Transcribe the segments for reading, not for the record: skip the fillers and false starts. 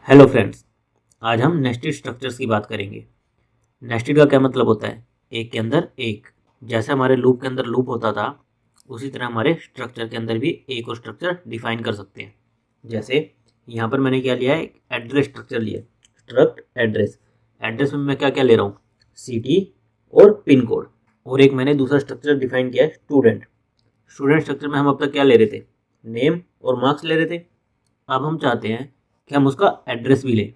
Hello friends, आज हम nested structures की बात करेंगे। नेस्टेड का क्या मतलब होता है? एक के अंदर एक। जैसे हमारे लूप के अंदर लूप होता था, उसी तरह हमारे स्ट्रक्चर के अंदर भी एक और स्ट्रक्चर डिफाइन कर सकते हैं। जैसे यहाँ पर मैंने क्या लिया है, एक एड्रेस स्ट्रक्चर लिया है, स्ट्रक्ट एड्रेस। एड्रेस में मैं क्या क्या ले रहा हूँ, सिटी और पिन कोड। और एक मैंने दूसरा स्ट्रक्चर डिफाइन किया है, स्टूडेंट। स्टूडेंट स्ट्रक्चर में हम अब तक क्या ले रहे थे, नेम और मार्क्स ले रहे थे। अब हम चाहते हैं कि हम उसका एड्रेस भी लें।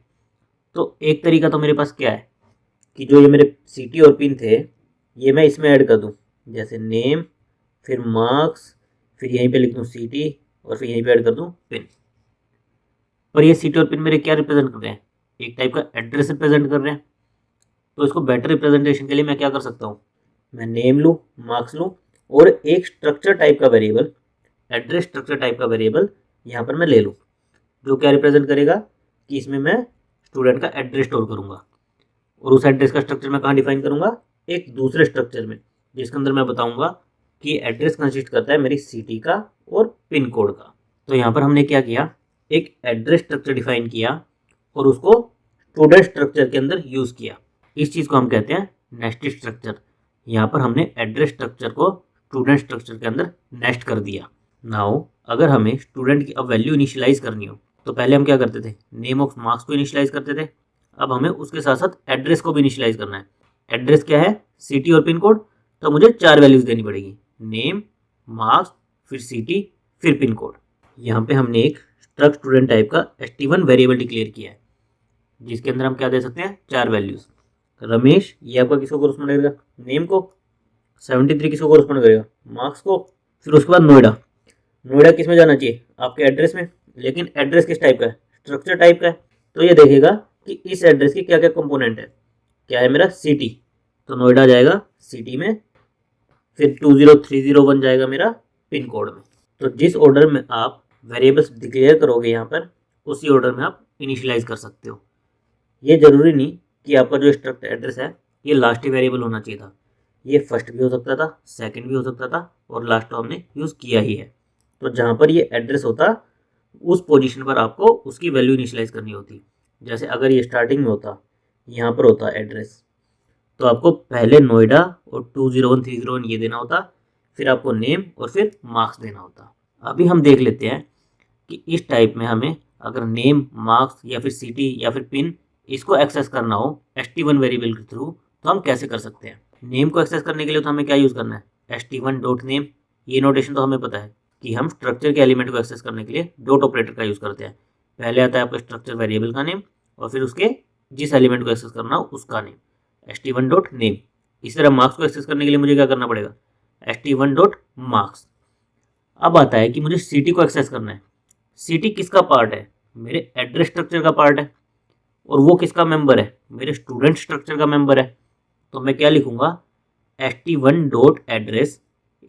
तो एक तरीका तो मेरे पास क्या है कि जो ये मेरे सिटी और पिन थे, ये मैं इसमें ऐड कर दूं। जैसे नेम, फिर मार्क्स, फिर यहीं पे लिख दूं सिटी, और फिर यहीं पे ऐड कर दूं पिन। पर ये सिटी और पिन मेरे क्या रिप्रेजेंट कर रहे हैं, एक टाइप का एड्रेस रिप्रेजेंट कर रहे हैं। तो इसको बेटर रिप्रेजेंटेशन के लिए मैं क्या कर सकता हूँ, मैं नेम लूँ, मार्क्स लूँ, और एक स्ट्रक्चर टाइप का वेरिएबल, एड्रेस स्ट्रक्चर टाइप का वेरिएबल यहाँ पर मैं ले लूँ, जो क्या रिप्रेजेंट करेगा कि इसमें मैं स्टूडेंट का एड्रेस स्टोर करूँगा। और उस एड्रेस का स्ट्रक्चर मैं कहाँ डिफाइन करूँगा, एक दूसरे स्ट्रक्चर में, जिसके अंदर मैं बताऊँगा कि एड्रेस कंसिस्ट करता है मेरी सिटी का और पिन कोड का। तो यहाँ पर हमने क्या किया, एक एड्रेस स्ट्रक्चर डिफाइन किया और उसको स्टूडेंट स्ट्रक्चर के अंदर यूज़ किया। इस चीज़ को हम कहते हैं नेस्टेड स्ट्रक्चर। यहाँ पर हमने एड्रेस स्ट्रक्चर को स्टूडेंट स्ट्रक्चर के अंदर नेस्ट कर दिया। नाउ अगर हमें स्टूडेंट की अब वैल्यू इनिशियलाइज करनी हो, तो पहले हम क्या करते थे, नेम ऑफ मार्क्स को इनिशियलाइज करते थे। अब हमें उसके साथ साथ एड्रेस को भी इनिशियलाइज करना है। एड्रेस क्या है, सिटी और पिन कोड। तो मुझे 4 वैल्यूज देनी पड़ेगी, नेम, मार्क्स, फिर सिटी, फिर पिन कोड। यहाँ पे हमने एक स्ट्रक्ट स्टूडेंट टाइप का st1 वेरिएबल डिक्लेयर किया है, जिसके अंदर हम क्या दे सकते हैं, 4 वैल्यूज। रमेश, ये आपका किसको कोरस्पॉन्ड करेगा, नेम को। 73 किसको कोरस्पॉन्ड करेगा, मार्क्स को। फिर उसके बाद नोएडा। नोएडा किस में जाना चाहिए, आपके एड्रेस में। लेकिन एड्रेस किस टाइप का है, स्ट्रक्चर टाइप का है। तो ये देखेगा कि इस एड्रेस की क्या क्या कंपोनेंट है। क्या है मेरा, सिटी, तो नोएडा जाएगा सिटी में। फिर 20301 जाएगा मेरा पिन कोड में। तो जिस ऑर्डर में आप वेरिएबल्स डिक्लेयर करोगे यहाँ पर, उसी ऑर्डर में आप इनिशियलाइज कर सकते हो। ये जरूरी नहीं कि आपका जो स्ट्रक्ट एड्रेस है ये लास्ट ही वेरिएबल होना चाहिए था। ये फर्स्ट भी हो सकता था, सेकंड भी हो सकता था, और लास्ट तो हमने यूज़ किया ही है। तो जहाँ पर ये एड्रेस होता, उस पोजीशन पर आपको उसकी वैल्यू इनिशियलाइज करनी होती। जैसे अगर ये स्टार्टिंग में होता, यहाँ पर होता एड्रेस, तो आपको पहले नोएडा और 201 301 ये देना होता, फिर आपको नेम और फिर मार्क्स देना होता। अभी हम देख लेते हैं कि इस टाइप में हमें अगर नेम, मार्क्स या फिर सिटी या फिर पिन, इसको एक्सेस करना हो st1 वेरिएबल के थ्रू, तो हम कैसे कर सकते हैं। नेम को एक्सेस करने के लिए तो हमें क्या यूज़ करना है, st1.name। ये नोटेशन तो हमें पता है कि हम स्ट्रक्चर के एलिमेंट को एक्सेस करने के लिए डॉट ऑपरेटर का यूज़ करते हैं। पहले आता है आपका स्ट्रक्चर वेरिएबल का नेम, और फिर उसके जिस एलिमेंट को एक्सेस करना हो उसका नेम, st1.name। इसी तरह मार्क्स को एक्सेस करने के लिए मुझे क्या करना पड़ेगा, st1.marks। अब आता है कि मुझे सिटी को एक्सेस करना है। सिटी किसका पार्ट है, मेरे एड्रेस स्ट्रक्चर का पार्ट है, और वो किसका मेंबर है, मेरे स्टूडेंट स्ट्रक्चर का मेंबर है। तो मैं क्या लिखूंगा, st1.address।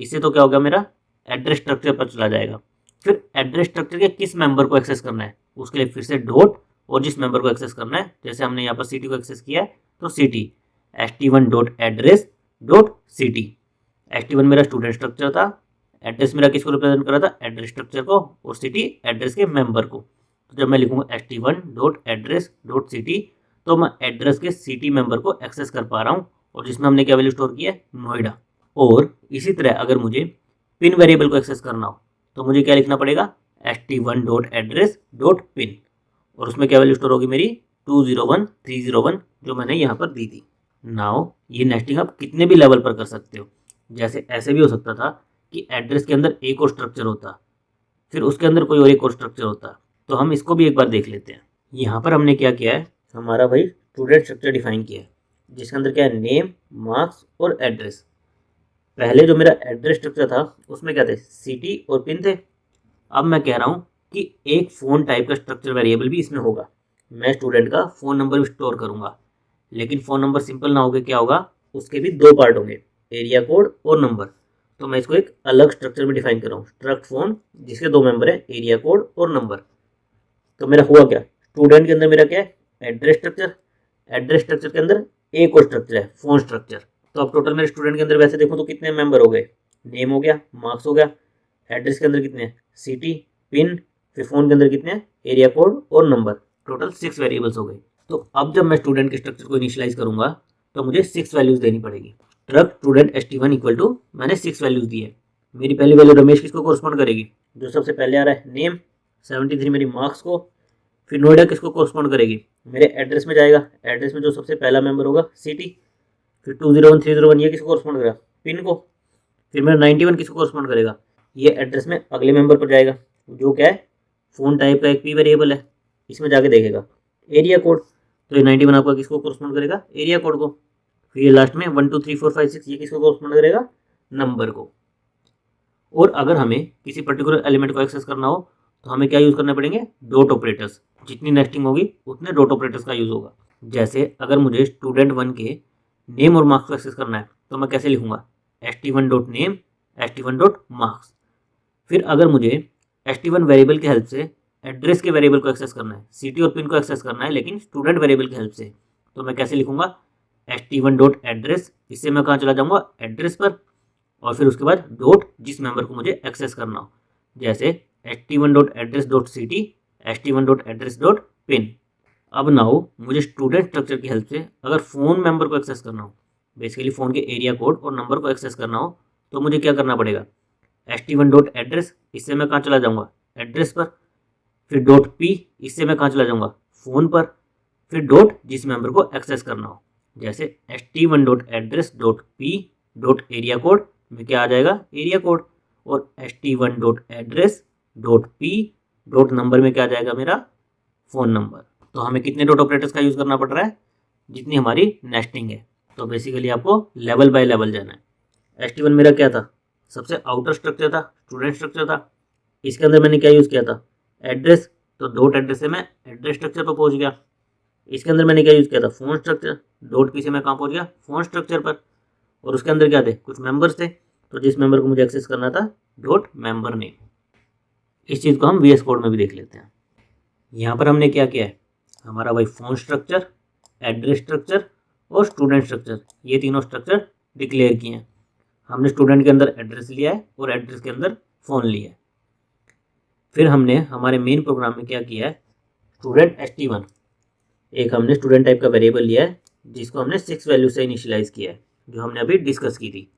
इससे तो क्या होगा, मेरा एड्रेस स्ट्रक्चर पर चला जाएगा। फिर एड्रेस स्ट्रक्चर के किस मेंबर को एक्सेस करना है, उसके लिए फिर से डॉट, और जिस मेंबर को एक्सेस करना है, जैसे हमने यहाँ पर सिटी को एक्सेस किया है, तो सिटी st1.address.city। st1 मेरा स्टूडेंट स्ट्रक्चर था, एड्रेस मेरा किसको रिप्रेजेंट कर रहा था, एड्रेस स्ट्रक्चर को, और सिटी एड्रेस के मेंबर को। तो जब मैं लिखूंगा st1.address.city, तो मैं एड्रेस के सिटी मेंबर को एक्सेस कर पा रहा हूँ, और जिसमें हमने क्या वैल्यू स्टोर किया है, नोएडा। और इसी तरह अगर मुझे पिन वेरिएबल को एक्सेस करना हो, तो मुझे क्या लिखना पड़ेगा, st1.address.pin, और उसमें क्या वैल्यू स्टोर होगी मेरी, 201 301, जो मैंने यहाँ पर दी थी। नाउ ये नेस्टिंग आप कितने भी लेवल पर कर सकते हो। जैसे ऐसे भी हो सकता था कि एड्रेस के अंदर एक और स्ट्रक्चर होता, फिर उसके अंदर कोई और एक और स्ट्रक्चर होता। तो हम इसको भी एक बार देख लेते हैं। यहाँ पर हमने क्या किया है, हमारा भाई स्टूडेंट स्ट्रक्चर डिफाइन किया है, जिसके अंदर क्या है, नेम, मार्क्स और एड्रेस। पहले जो मेरा एड्रेस स्ट्रक्चर था उसमें क्या थे, सिटी और पिन थे। अब मैं कह रहा हूँ कि एक फ़ोन टाइप का स्ट्रक्चर वेरिएबल भी इसमें होगा। मैं स्टूडेंट का फ़ोन नंबर भी स्टोर करूँगा, लेकिन फ़ोन नंबर सिंपल ना होकर क्या होगा, उसके भी 2 पार्ट होंगे, एरिया कोड और नंबर। तो मैं इसको एक अलग स्ट्रक्चर में डिफाइन कर रहा हूँ, स्ट्रक्ट फोन, जिसके 2 मेंबर है, एरिया कोड और नंबर। तो मेरा हुआ क्या, स्टूडेंट के अंदर मेरा क्या है, एड्रेस स्ट्रक्चर। एड्रेस स्ट्रक्चर के अंदर एक और स्ट्रक्चर है, फोन स्ट्रक्चर। तो अब टोटल मेरे स्टूडेंट के अंदर वैसे देखो तो कितने मेंबर हो गए, नेम हो गया, मार्क्स हो गया, एड्रेस के अंदर कितने हैं, सिटी, पिन, फिर फोन के अंदर कितने हैं, एरिया कोड और नंबर। टोटल 6 वेरिएबल्स हो गए। तो अब जब मैं स्टूडेंट के स्ट्रक्चर को इनिशियलाइज करूंगा तो मुझे 6 वैल्यूज देनी पड़ेगी। Truck student st1 equal to मैंने 6 वैल्यूज दी है। मेरी पहली वैल्यू रमेश किसको कोरस्पॉन्ड करेगी, जो सबसे पहले आ रहा है नेम, 73 मेरी मार्क्स को। फिर नोएडा किसको कोरस्पॉन्ड करेगी, मेरे एड्रेस में जाएगा, एड्रेस में जो सबसे पहला मेंबर होगा सिटी। फिर 201 301 ये किसको कोरस्पॉन्ड करेगा, पिन को। फिर मेरा 91 किसको कोरस्पॉन्ड करेगा, ये एड्रेस में अगले मेंबर पर जाएगा जो क्या है फोन टाइप का एक पी वेरिएबल है, इसमें जाके देखेगा एरिया कोड। तो ये 91 आपका किसको कोरस्पॉन्ड करेगा, एरिया कोड को। फिर ये लास्ट में 1 2 3 4 5 6 ये किसको कोरस्पॉन्ड करेगा, नंबर को। और अगर हमें किसी पर्टिकुलर एलिमेंट को एक्सेस करना हो तो हमें क्या यूज़ करने पड़ेंगे, डॉट ऑपरेटर्स। जितनी नेस्टिंग होगी उतने डॉट ऑपरेटर्स का यूज़ होगा। जैसे अगर मुझे स्टूडेंट 1 के नेम और मार्क्स को एक्सेस करना है तो मैं कैसे लिखूंगा, st1 dot name st1 dot marks. फिर अगर मुझे st1 वेरिएबल की हेल्प से एड्रेस के वेरिएबल को एक्सेस करना है, सिटी और पिन को एक्सेस करना है लेकिन स्टूडेंट वेरिएबल की हेल्प से, तो मैं कैसे लिखूंगा, st1 डॉट एड्रेस। इससे मैं कहाँ चला जाऊंगा, एड्रेस पर, और फिर उसके बाद डॉट जिस मेंबर को मुझे एक्सेस करना हो, जैसे st1 dot address dot city, st1 dot address dot pin. अब नाउ मुझे स्टूडेंट स्ट्रक्चर की हेल्प से अगर फ़ोन मेंबर को एक्सेस करना हो, बेसिकली फ़ोन के एरिया कोड और नंबर को एक्सेस करना हो, तो मुझे क्या करना पड़ेगा, st1 डॉट एड्रेस। इससे मैं कहाँ चला जाऊँगा, एड्रेस पर। फिर डॉट पी, इससे मैं कहाँ चला जाऊँगा, फ़ोन पर। फिर डॉट जिस मेंबर को एक्सेस करना हो, जैसे st1 dot address dot P dot area code में क्या आ जाएगा, एरिया कोड। और st1 dot address dot P dot number में क्या आ जाएगा, मेरा फ़ोन नंबर। तो हमें कितने डॉट ऑपरेटर्स का यूज़ करना पड़ रहा है, जितनी हमारी नेस्टिंग है। तो बेसिकली आपको लेवल बाय लेवल जाना है। st1 मेरा क्या था, सबसे आउटर स्ट्रक्चर था, स्टूडेंट स्ट्रक्चर था। इसके अंदर मैंने क्या यूज़ किया था, एड्रेस। तो डॉट एड्रेस से मैं एड्रेस स्ट्रक्चर पर पहुंच गया। इसके अंदर मैंने क्या यूज़ किया था, फ़ोन स्ट्रक्चर। डॉट पी से मैं कहाँ पहुंच गया, फ़ोन स्ट्रक्चर पर। और उसके अंदर क्या थे, कुछ मेंबर्स थे, तो जिस मेंबर को मुझे एक्सेस करना था, डॉट मेंबर नेम। इस चीज़ को हम VS कोड में भी देख लेते हैं। यहाँ पर हमने क्या किया है, हमारा भाई फ़ोन स्ट्रक्चर, एड्रेस स्ट्रक्चर और स्टूडेंट स्ट्रक्चर, ये तीनों स्ट्रक्चर डिक्लेयर किए हैं। हमने स्टूडेंट के अंदर एड्रेस लिया है और एड्रेस के अंदर फ़ोन लिया है। फिर हमने हमारे मेन प्रोग्राम में क्या किया है, स्टूडेंट st1 एक हमने स्टूडेंट टाइप का वेरिएबल लिया है जिसको हमने 6 वैल्यू से इनिशियलाइज किया है, जो हमने अभी डिस्कस की थी।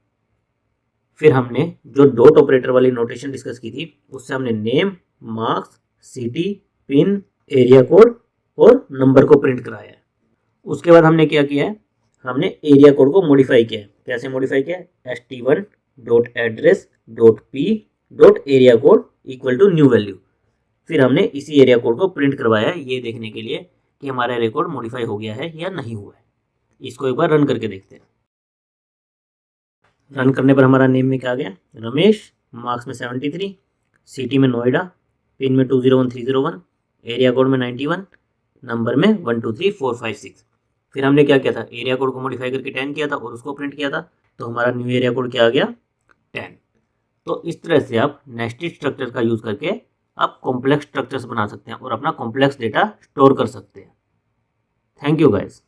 फिर हमने जो डॉट ऑपरेटर वाली नोटेशन डिस्कस की थी उससे हमने name, marks, city, pin, area code और नंबर को प्रिंट कराया है। उसके बाद हमने क्या किया है, हमने एरिया कोड को मॉडिफाई किया है। कैसे मॉडिफाई किया है, st1 dot address dot P dot area code equal to new value. फिर हमने इसी एरिया कोड को प्रिंट करवाया है ये देखने के लिए कि हमारा एरिया कोड मॉडिफाई हो गया है या नहीं हुआ है। इसको एक बार रन करके देखते हैं। रन करने पर हमारा नेम में क्या आ गया, रमेश, मार्क्स में 73, सिटी में नोएडा, पिन में 201 301, एरिया कोड में 91, नंबर में 1 2 3 4 5 6। फिर हमने क्या किया था, एरिया कोड को मॉडिफाई करके 10 किया था और उसको प्रिंट किया था, तो हमारा न्यू एरिया कोड क्या आ गया, 10। तो इस तरह से आप नेस्टेड स्ट्रक्चर का यूज़ करके आप कॉम्प्लेक्स स्ट्रक्चर्स बना सकते हैं और अपना कॉम्प्लेक्स डेटा स्टोर कर सकते हैं। Thank you guys.